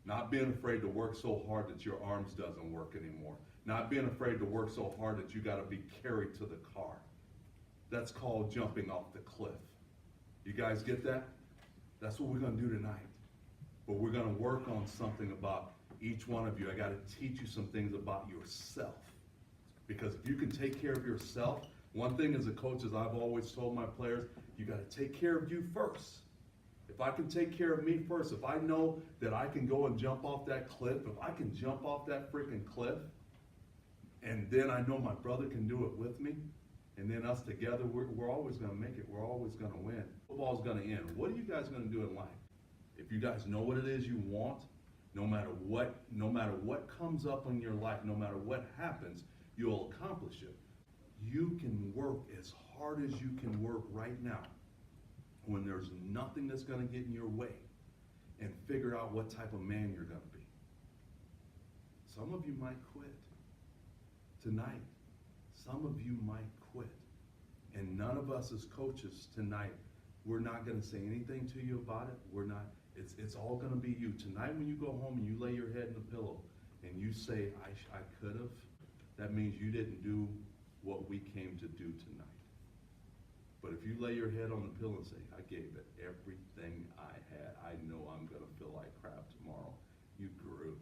Not being afraid to work so hard that your arms doesn't work anymore. Not being afraid to work so hard that you got to be carried to the car. That's called jumping off the cliff. You guys get that? That's what we're going to do tonight. But we're going to work on something about each one of you. I got to teach you some things about yourself. Because if you can take care of yourself, one thing as a coach is I've always told my players, you got to take care of you first. If I can take care of me first, if I know that I can go and jump off that cliff, if I can jump off that freaking cliff, and then I know my brother can do it with me, and then us together, we're always going to make it. We're always going to win. Football's going to end. What are you guys going to do in life? If you guys know what it is you want, no matter what comes up in your life, no matter what happens, you'll accomplish it. You can work as hard as you can work right now when there's nothing that's going to get in your way, and figure out what type of man you're going to be. Some of you might quit tonight. Some of you might quit. And none of us as coaches tonight, we're not going to say anything to you about it. We're not. It's all going to be you. Tonight when you go home and you lay your head in the pillow and you say, I could have, that means you didn't do what we came to do tonight. But if you lay your head on the pillow and say, I gave it everything I had, I know I'm going to feel like crap tomorrow, you grew.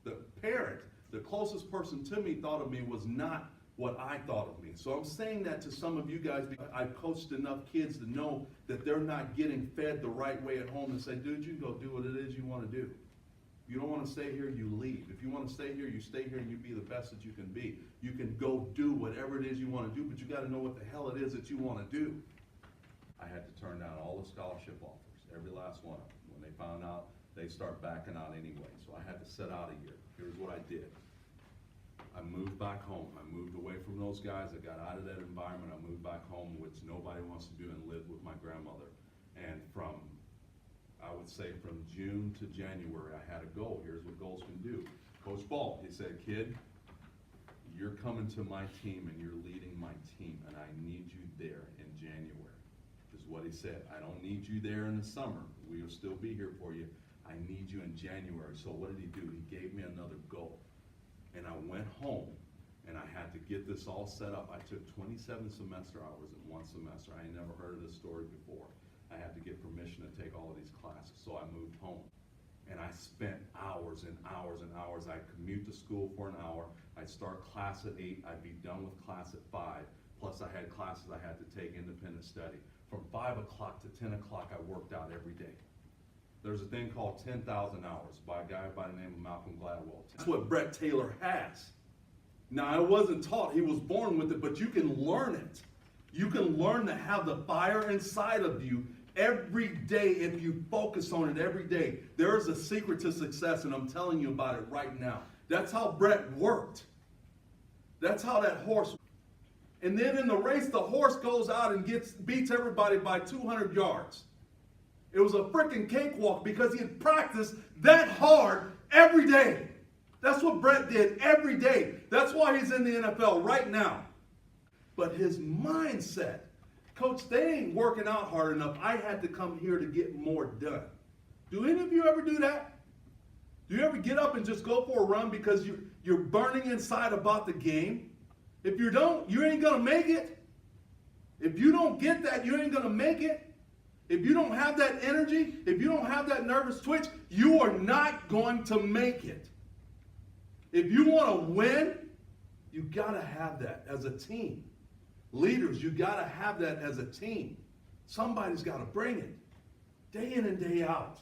The parent, the closest person to me thought of me was not what I thought of me. So I'm saying that to some of you guys because I've coached enough kids to know that they're not getting fed the right way at home and say, dude, you go do what it is you want to do. If you don't want to stay here, you leave. If you want to stay here, you stay here and you be the best that you can be. You can go do whatever it is you want to do, but you got to know what the hell it is that you want to do. I had to turn down all the scholarship offers, every last one of them. When they found out, they start backing out anyway. So I had to sit out a year. Here's what I did. I moved back home. I moved away from those guys. I got out of that environment. I moved back home, which nobody wants to do, and lived with my grandmother. And I would say from June to January, I had a goal. Here's what goals can do. Coach Ball, he said, kid, you're coming to my team and you're leading my team, and I need you there in January, is what he said. I don't need you there in the summer. We'll still be here for you. I need you in January. So what did he do? He gave me another goal. And I went home, and I had to get this all set up. I took 27 semester hours in one semester. I had never heard of this story before. I had to get permission to take all of these classes, so I moved home. And I spent hours and hours and hours. I'd commute to school for an hour. I'd start class at 8. I'd be done with class at 5. Plus I had classes I had to take, independent study. From 5 o'clock to 10 o'clock, I worked out every day. There's a thing called 10,000 hours by a guy by the name of Malcolm Gladwell. That's what Brett Taylor has. Now, I wasn't taught, he was born with it, but you can learn it. You can learn to have the fire inside of you every day if you focus on it every day. There is a secret to success, and I'm telling you about it right now. That's how Brett worked. That's how that horse. And then in the race, the horse goes out and beats everybody by 200 yards. It was a freaking cakewalk because he had practiced that hard every day. That's what Brett did every day. That's why he's in the NFL right now. But his mindset, coach, they ain't working out hard enough. I had to come here to get more done. Do any of you ever do that? Do you ever get up and just go for a run because you're burning inside about the game? If you don't, you ain't going to make it. If you don't get that, you ain't going to make it. If you don't have that energy, if you don't have that nervous twitch, you are not going to make it. If you want to win, you got to have that as a team. Leaders, you got to have that as a team. Somebody's got to bring it day in and day out.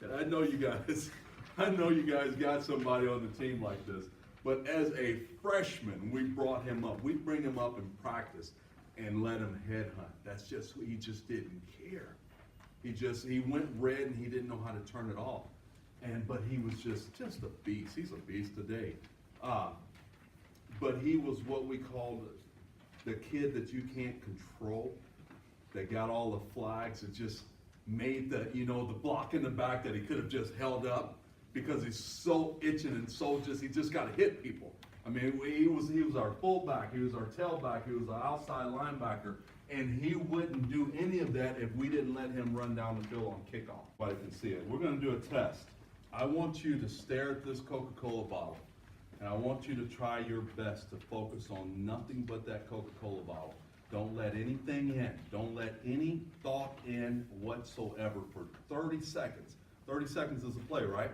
And I know you guys got somebody on the team like this, but as a freshman, we brought him up. We bring him up in practice and let him headhunt. That's just, he just didn't care. He went red and he didn't know how to turn it off. But he was just a beast. He's a beast today. But he was what we call the kid that you can't control, that got all the flags and just made the block in the back that he could have just held up because he's so itching and he just got to hit people. I mean, he was our fullback, he was our tailback, he was our outside linebacker. And he wouldn't do any of that if we didn't let him run down the field on kickoff. Everybody can see it. We're gonna do a test. I want you to stare at this Coca-Cola bottle, and I want you to try your best to focus on nothing but that Coca-Cola bottle. Don't let anything in. Don't let any thought in whatsoever for 30 seconds. 30 seconds is a play, right?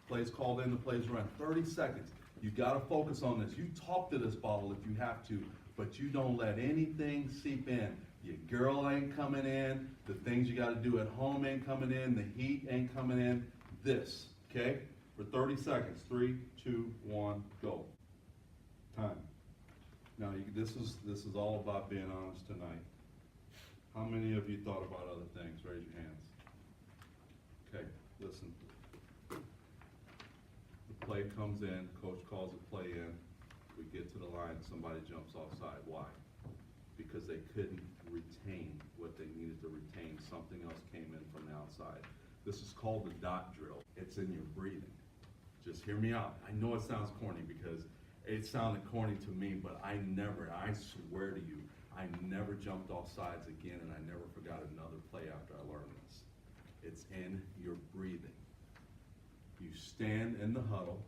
Play's called in, the play's run. 30 seconds. You gotta focus on this. You talk to this bottle if you have to, but you don't let anything seep in. Your girl ain't coming in. The things you gotta do at home ain't coming in. The heat ain't coming in. This, okay? For 30 seconds. 3, 2, 1, go. Time. Now, this is all about being honest tonight. How many of you thought about other things? Raise your hands. Okay, listen. The play comes in, coach calls the play in. We get to the line, somebody jumps offside. Why? Because they couldn't retain what they needed to retain. Something else came in from the outside. This is called the dot drill. It's in your breathing. Just hear me out. I know it sounds corny because it sounded corny to me, but I swear to you, I never jumped off sides again, and I never forgot another play after I learned this. It's in your breathing. You stand in the huddle,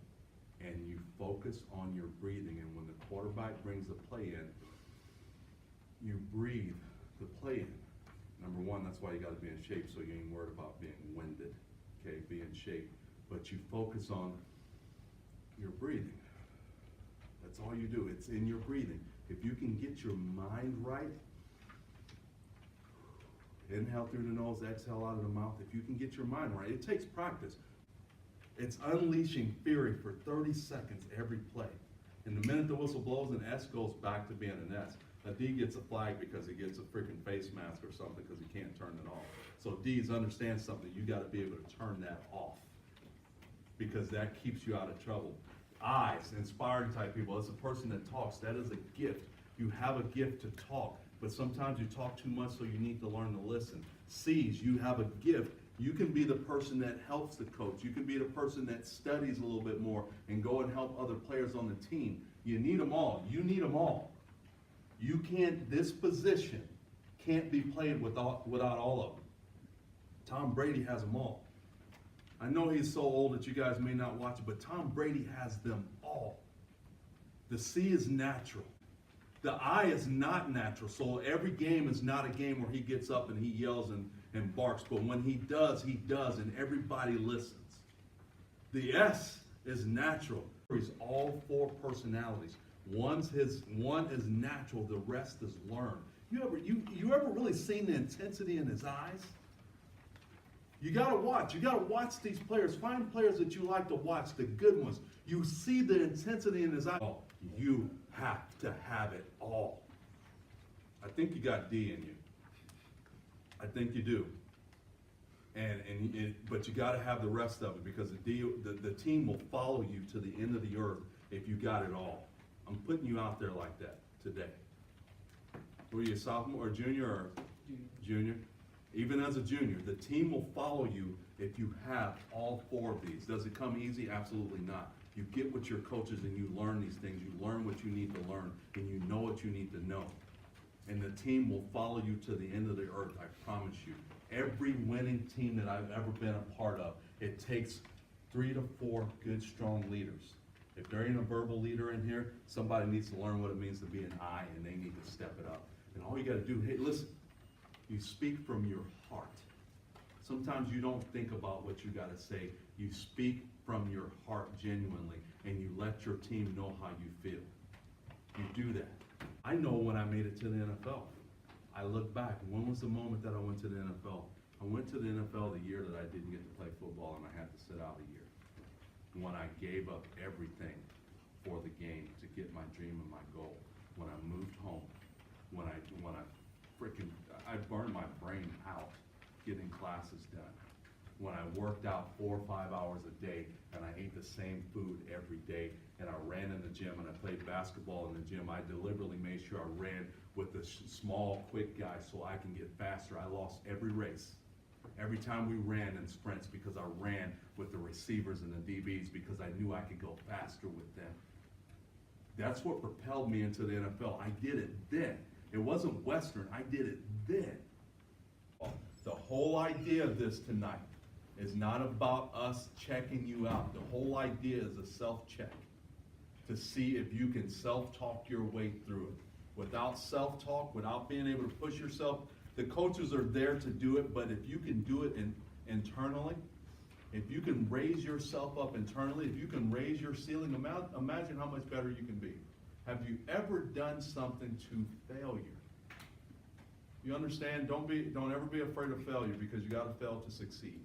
and you focus on your breathing, and when the quarterback brings the play in, you breathe the play in. Number one, that's why you gotta be in shape, so you ain't worried about being winded, okay? Be in shape, but you focus on your breathing. That's all you do. It's in your breathing. If you can get your mind right, inhale through the nose, exhale out of the mouth. If you can get your mind right, it takes practice. It's unleashing fury for 30 seconds every play. And the minute the whistle blows, an S goes back to being an S. A D gets a flag because he gets a freaking face mask or something because he can't turn it off. So D's understand something. You got to be able to turn that off because that keeps you out of trouble. I's, inspiring type people. It's a person that talks. That is a gift. You have a gift to talk, but sometimes you talk too much, so you need to learn to listen. C's, you have a gift. You can be the person that helps the coach. You can be the person that studies a little bit more and go and help other players on the team. You need them all. You need them all. You can't, this position can't be played without all of them. Tom Brady has them all. I know he's so old that you guys may not watch it, but Tom Brady has them all. The C is natural. The I is not natural. So every game is not a game where he gets up and he yells and barks. But when he does, and everybody listens. The S is natural. He's all 4 personalities. One is natural, the rest is learned. You ever really seen the intensity in his eyes? You gotta watch these players. Find players that you like to watch, the good ones. You see the intensity in his eyes. Oh, you have to have it all. I think you got D in you. I think you do. But you gotta have the rest of it because the team will follow you to the end of the earth if you got it all. I'm putting you out there like that today. Were you a sophomore or junior or junior? Even as a junior, the team will follow you if you have all 4 of these. Does it come easy? Absolutely not. You get with your coaches and you learn these things. You learn what you need to learn and you know what you need to know. And the team will follow you to the end of the earth, I promise you. Every winning team that I've ever been a part of, it takes 3 to 4 good, strong leaders. If there ain't a verbal leader in here, somebody needs to learn what it means to be an I, and they need to step it up. And all you gotta do, hey, listen, you speak from your heart. Sometimes you don't think about what you gotta say. You speak from your heart genuinely, and you let your team know how you feel. You do that. I know when I made it to the NFL. I look back, when was the moment that I went to the NFL? I went to the NFL the year that I didn't get to play football and I had to sit out a year. When I gave up everything for the game to get my dream and my goal. When I moved home. When I burned my brain out getting classes done. When I worked out 4 or 5 hours a day and I ate the same food every day and I ran in the gym and I played basketball in the gym, I deliberately made sure I ran with the small, quick guys so I can get faster. I lost every race. Every time we ran in sprints because I ran with the receivers and the DBs because I knew I could go faster with them. That's what propelled me into the NFL. I did it then. It wasn't Western, I did it then. The whole idea of this tonight is not about us checking you out. The whole idea is a self-check to see if you can self-talk your way through it. Without self-talk, without being able to push yourself, the coaches are there to do it, but if you can do it internally, if you can raise yourself up internally, if you can raise your ceiling, imagine how much better you can be. Have you ever done something to failure? You understand? Don't ever be afraid of failure, because you gotta fail to succeed.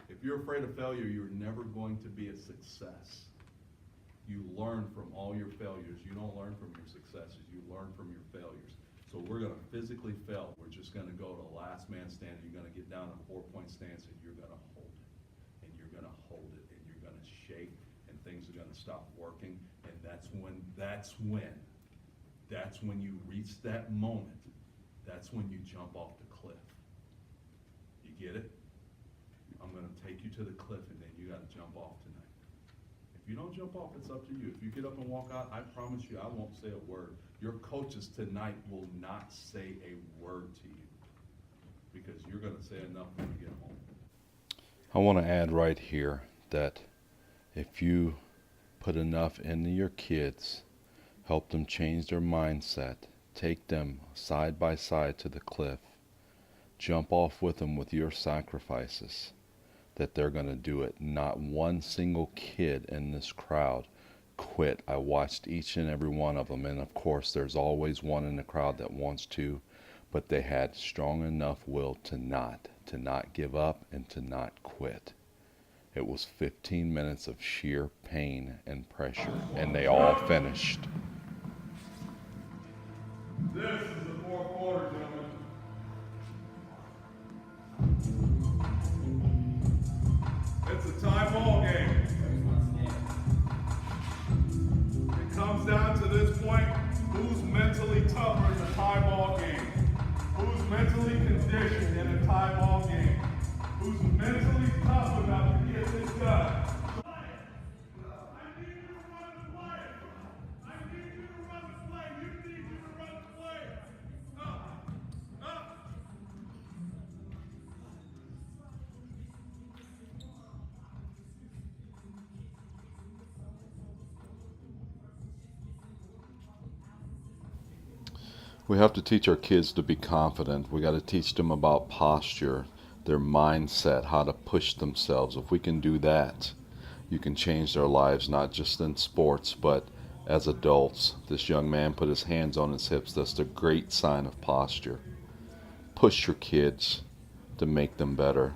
If you're afraid of failure, you're never going to be a success. You learn from all your failures. You don't learn from your successes. You learn from your failures. So we're gonna physically fail. We're just gonna go to last man standing. You're gonna get down in a 4-point stance, and you're gonna hold it. And you're gonna hold it, and you're gonna shake, and things are gonna stop working. And that's when you reach that moment. That's when you jump off the cliff. You get it? I'm gonna take you to the cliff, and then you gotta jump off tonight. If you don't jump off, it's up to you. If you get up and walk out, I promise you, I won't say a word. Your coaches tonight will not say a word to you, because you're gonna say enough when you get home. I want to add right here that if you put enough into your kids, help them change their mindset, take them side by side to the cliff, jump off with them with your sacrifices, that they're going to do it. Not one single kid in this crowd quit. I watched each and every one of them, and of course there's always one in the crowd that wants to, but they had strong enough will to not give up and to not quit. It was 15 minutes of sheer pain and pressure, and they all finished. This is the fourth quarter, gentlemen. It's a tie ball game. It comes down to this point: who's mentally tougher in a tie ball game? Who's mentally conditioned in a tie ball game? Who's mentally tough enough to get this done? We have to teach our kids to be confident. We got to teach them about posture, their mindset, how to push themselves. If we can do that, you can change their lives, not just in sports, but as adults. This young man put his hands on his hips. That's a great sign of posture. Push your kids to make them better.